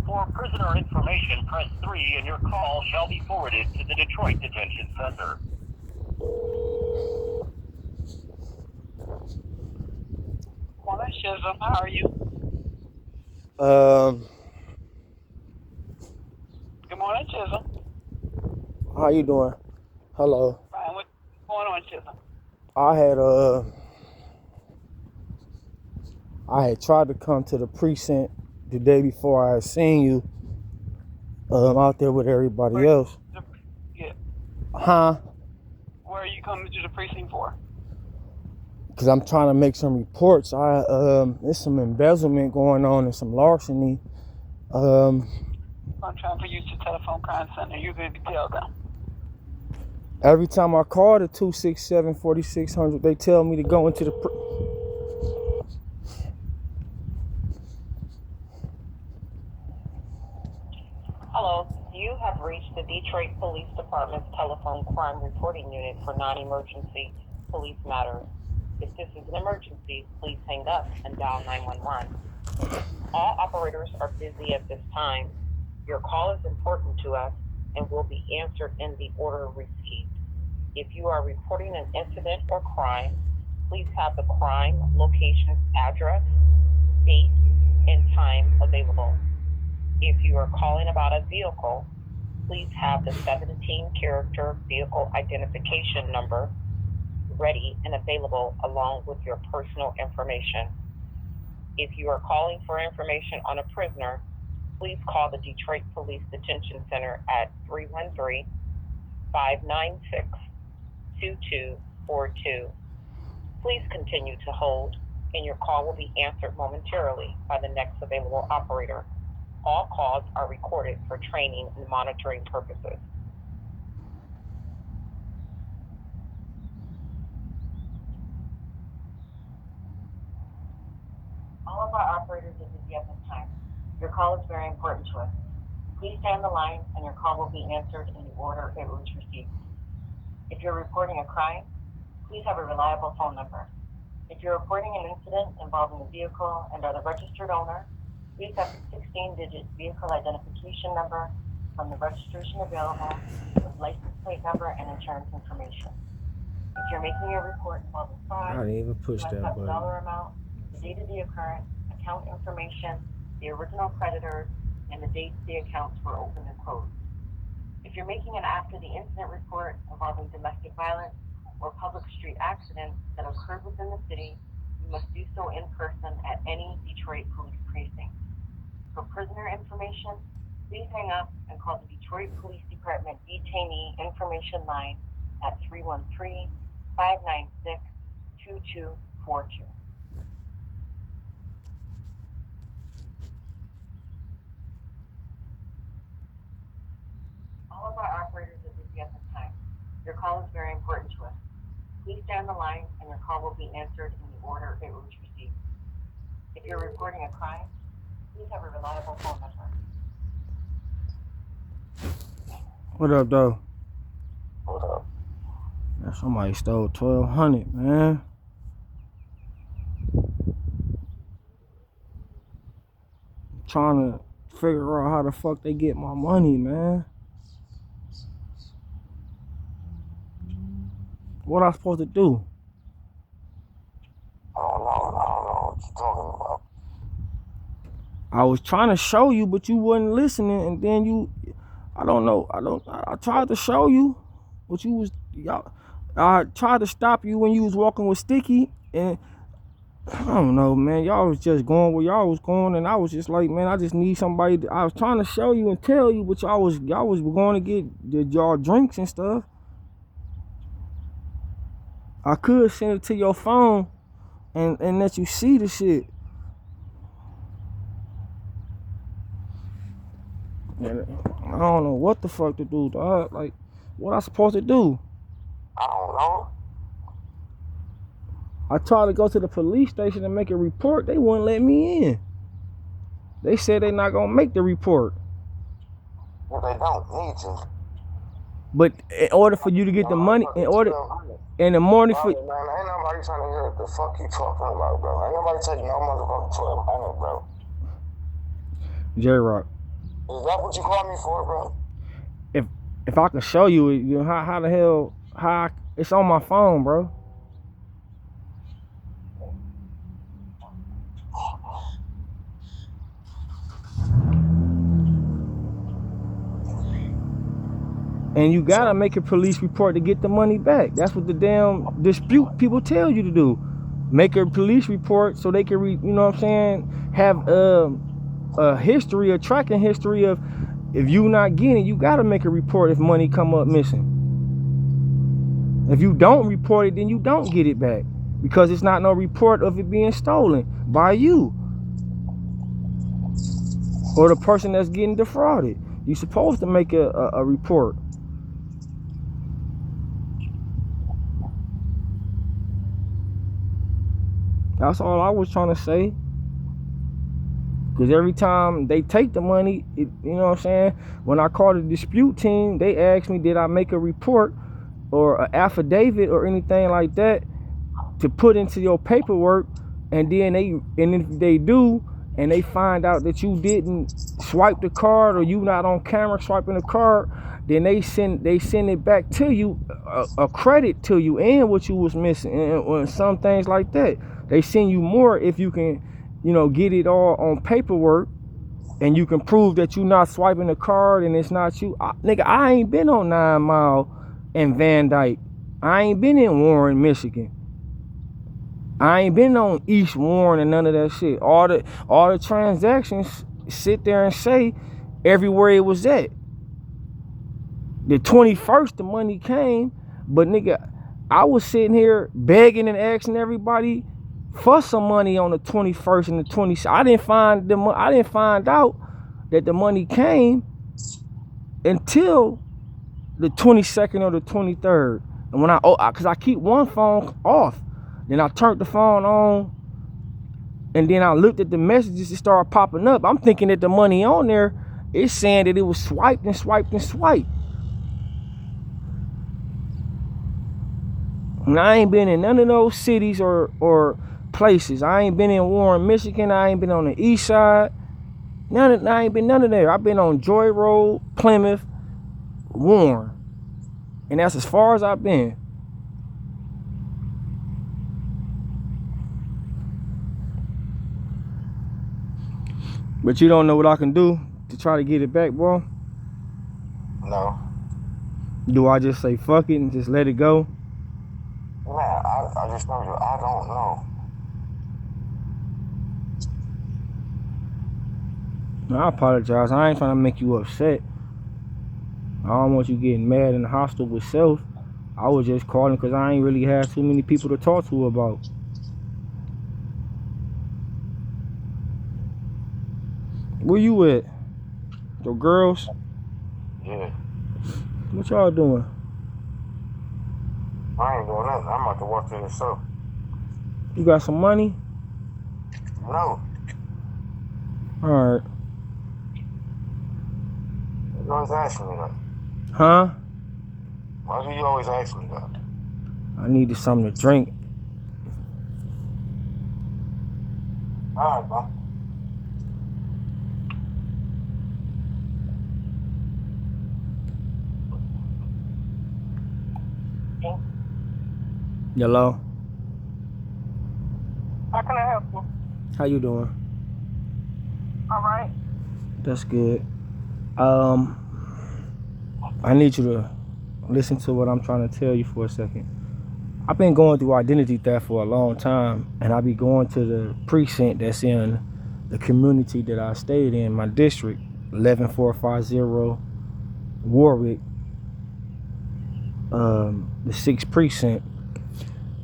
For prisoner information, press 3 and your call shall be forwarded to the Detroit Detention Center. Morning, Chisholm. How are you? Good morning, Chisholm. How you doing? Hello. Fine. What's going on, Chisholm? I had tried to come to the precinct the day before I had seen you out there with everybody else. Yeah. Huh? Where are you coming to the precinct for? Cause I'm trying to make some reports. There's some embezzlement going on and some larceny. I'm trying for you to telephone crime center. You can tell them. Every time I call the 267-4600, they tell me to go into the Hello, you have reached the Detroit Police Department's telephone crime reporting unit for non-emergency police matters. If this is an emergency, please hang up and dial 911. All operators are busy at this time. Your call is important to us and will be answered in the order received. If you are reporting an incident or crime, please have the crime location, address, date, and time available. If you are calling about a vehicle, please have the 17-character vehicle identification number ready and available along with your personal information. If you are calling for information on a prisoner, please call the Detroit Police Detention Center at 313-596-2242. Please continue to hold, and your call will be answered momentarily by the next available operator. All calls are recorded for training and monitoring purposes. All of our operators are busy at this time. Your call is very important to us. Please stay on the line and your call will be answered in the order it was received. If you're reporting a crime, please have a reliable phone number. If you're reporting an incident involving a vehicle and are the registered owner, please have the 16-digit vehicle identification number from the registration available with license plate number and insurance information. If you're making a report involving fraud, I didn't even push you must that have the button. dollar amount, the date of the occurrence, account information, the original creditors, and the dates the accounts were opened and closed. If you're making an after the incident report involving domestic violence or public street accidents that occurred within the city, you must do so in person at any Detroit police precinct. For prisoner information, please hang up and call the Detroit Police Department Detainee Information Line at 313-596-2242. All of our operators are busy at this time. Your call is very important to us. Please stay on the line and your call will be answered in the order it was received. If you're reporting a crime, please have a reliable phone number. What up, though? Hold up. Man, somebody stole $1,200, man. I'm trying to figure out how the fuck they get my money, man. What I supposed to do? I don't know what you're talking about. I was trying to show you, but you wasn't listening, and then I tried to show you, but I tried to stop you when you was walking with Sticky, and I don't know, man, y'all was just going where y'all was going, and I was just like, man, I just need somebody. I was trying to show you and tell you, but y'all was going to get y'all drinks and stuff. I could send it to your phone and let you see the shit. And I don't know what the fuck to do, dog. Like, what I supposed to do? I don't know. I tried to go to the police station and make a report. They wouldn't let me in. They said they not gonna make the report. Well, they don't need to. But in order for you to get the money, in the morning for... Man, ain't nobody trying to hear what the fuck you talking about, bro. Ain't nobody taking no motherfucking 1,200, bro. J-Rock. Is that what you called me for, bro? If I can show you it, you know, how the hell, it's on my phone, bro. And you gotta make a police report to get the money back. That's what the damn dispute people tell you to do. Make a police report so they can, you know what I'm saying, have a history, a tracking history of if you not getting it, you gotta make a report if money come up missing. If you don't report it, then you don't get it back because it's not no report of it being stolen by you or the person that's getting defrauded. You're supposed to make a report. That's all I was trying to say. Because every time they take the money, you know what I'm saying? When I called the dispute team, they asked me, did I make a report or an affidavit or anything like that to put into your paperwork? And then if they do, and they find out that you didn't swipe the card or you not on camera swiping the card, then they send it back to you, a credit to you and what you was missing and some things like that. They send you more if you can, you know, get it all on paperwork and you can prove that you not swiping the card and it's not you. Nigga, I ain't been on 9 Mile and Van Dyke. I ain't been in Warren, Michigan. I ain't been on East Warren and none of that shit. All the transactions sit there and say everywhere it was at. The 21st, the money came, but nigga, I was sitting here begging and asking everybody for some money on the 21st and the 20th. I didn't find out that the money came until the 22nd or the 23rd. And when cause I keep one phone off, then I turned the phone on, and then I looked at the messages that started popping up. I'm thinking that the money on there is saying that it was swiped and swiped and swiped. And I ain't been in none of those cities or places. I ain't been in Warren, Michigan. I ain't been on the east side. I ain't been none of there. I've been on Joy Road, Plymouth, Warren. And that's as far as I've been. But you don't know what I can do to try to get it back, boy? No. Do I just say fuck it and just let it go? Man, I just know you. I don't know. I apologize. I ain't trying to make you upset. I don't want you getting mad and hostile with self. I was just calling because I ain't really had too many people to talk to about. Where you at? Your girls? Yeah. What y'all doing? I ain't doing nothing. I'm about to walk to the show. You got some money? No. Alright. You always ask me that. Huh? Why do you always ask me that? I needed something to drink. Alright, bro. Hello? How can I help you? How you doing? All right. That's good. I need you to listen to what I'm trying to tell you for a second. I've been going through identity theft for a long time, and I be going to the precinct that's in the community that I stayed in, my district, 11450 Warwick, the 6th precinct.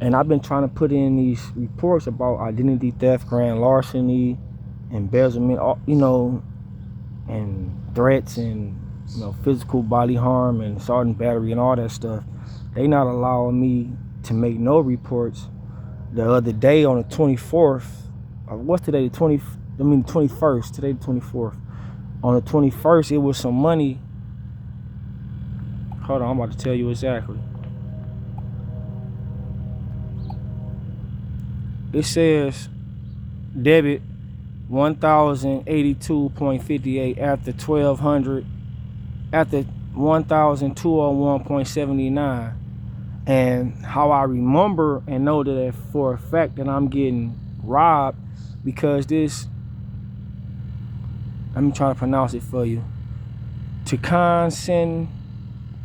And I've been trying to put in these reports about identity theft, grand larceny, embezzlement, you know, and threats and, you know, physical body harm and assault and battery and all that stuff. They not allowing me to make no reports. The other day on the 24th, what's today, the 21st, today the 24th. On the 21st, it was some money. Hold on, I'm about to tell you exactly. It says debit 1082.58 after 1200, after 1201.79. And how I remember and know that for a fact that I'm getting robbed because this, let me try to pronounce it for you. Tekansen,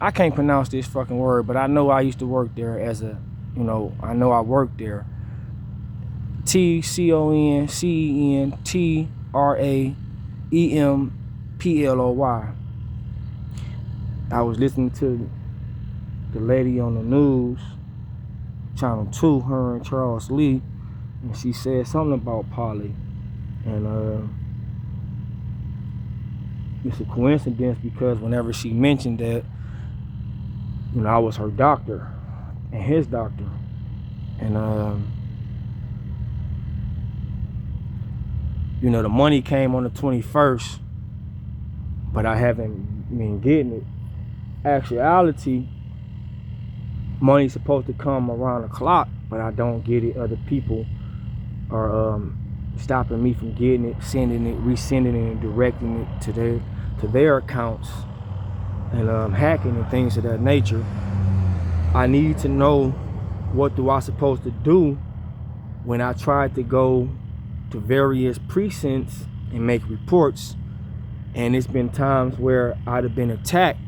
I can't pronounce this fucking word, but I know I used to work there as a, I know I worked there. TCONCENTRAEMPLOY. I was listening to the lady on the news, Channel 2, her and Charles Lee, and she said something about Polly. And it's a coincidence because whenever she mentioned that, I was her doctor and his doctor. And the money came on the 21st, but I haven't been getting it. Actuality, money's supposed to come around the clock, but I don't get it. Other people are stopping me from getting it, sending it, resending it, and directing it to their accounts, and hacking and things of that nature. I need to know what do I supposed to do when I tried to go to various precincts and make reports, and it's been times where I'd have been attacked.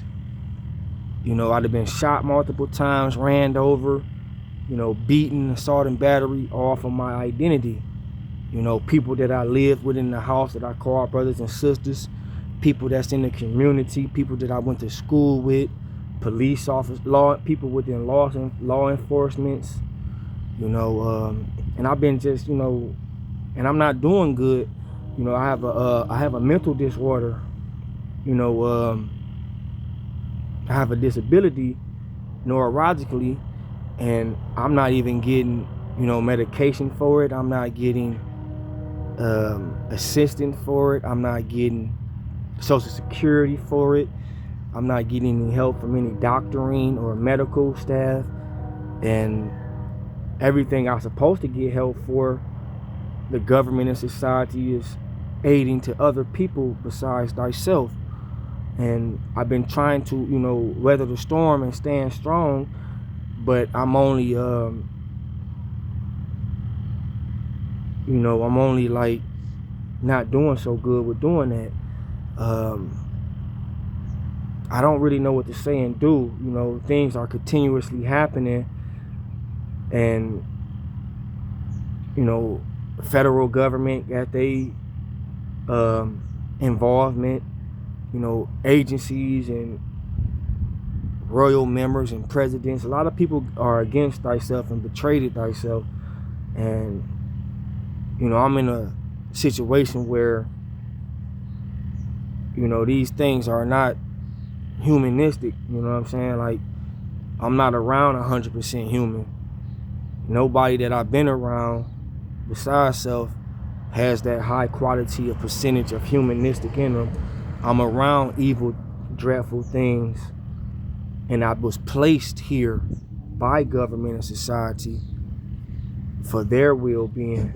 I'd have been shot multiple times, ran over, beaten, assault and battery, all for my identity. People that I lived with in the house that I call brothers and sisters, people that's in the community, people that I went to school with, police officers, people within law enforcement, and I've been just, and I'm not doing good. I have a mental disorder, I have a disability neurologically, and I'm not even getting, medication for it. I'm not getting assistance for it. I'm not getting Social Security for it. I'm not getting any help from any doctoring or medical staff, and everything I'm supposed to get help for, the government and society is aiding to other people besides thyself. And I've been trying to, weather the storm and stand strong, but I'm only, I'm only like not doing so good with doing that. I don't really know what to say and do. Things are continuously happening, and federal government got they involvement. Agencies and royal members and presidents. A lot of people are against thyself and betrayed thyself. And, I'm in a situation where, these things are not humanistic. You know what I'm saying? Like, I'm not around 100% human. Nobody that I've been around besides self has that high quality of percentage of humanistic in them. I'm around evil, dreadful things, and I was placed here by government and society for their well-being,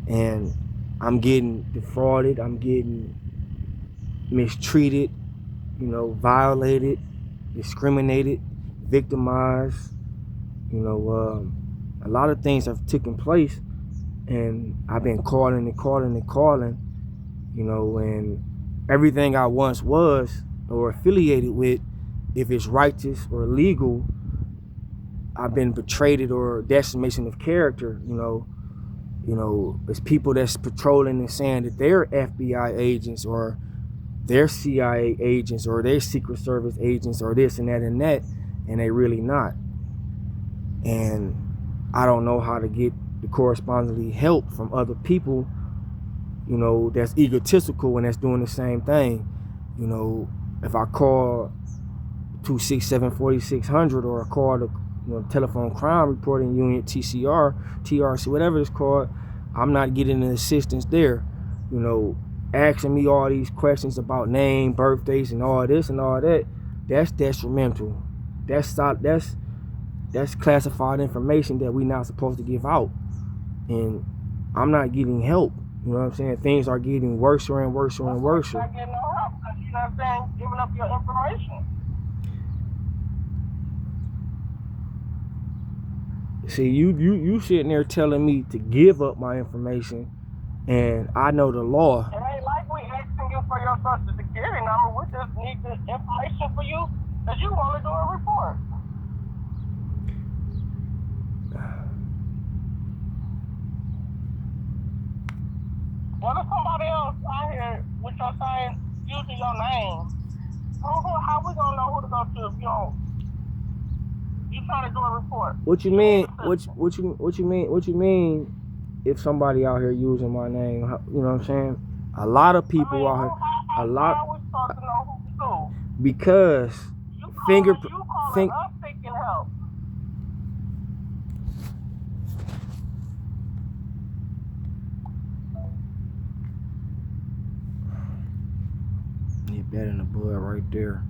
and I'm getting defrauded, I'm getting mistreated, violated, discriminated, victimized. A lot of things have taken place, and I've been calling, and everything I once was or affiliated with, if it's righteous or legal, I've been betrayed or decimation of character. It's people that's patrolling and saying that they're FBI agents or they're CIA agents or they're Secret Service agents or this and that, and they really not. And I don't know how to get the correspondingly help from other people, that's egotistical and that's doing the same thing. If I call 267-4600 or I call the Telephone Crime Reporting Unit, TCR, TRC, whatever it's called, I'm not getting the assistance there. Asking me all these questions about name, birthdays, and all this and all that, that's detrimental. That's classified information that we're not supposed to give out. And I'm not getting help. You know what I'm saying? Things are getting worse and worse and worse. You're not getting no help because you know what I'm saying, giving up your information. See, you sitting there telling me to give up my information, and I know the law. It ain't like we asking you for your social security number. We just need the information for you because you want to do a report. What if somebody else out here with your same using your name? How we gonna know who to go to if you don't? You trying to do a report? What you mean? What you mean? If somebody out here using my name, you know what I'm saying? A lot of people out here, a lot. How we supposed to know who to? Because You fingerprint. calling us seeking help. You bet in the bud right there.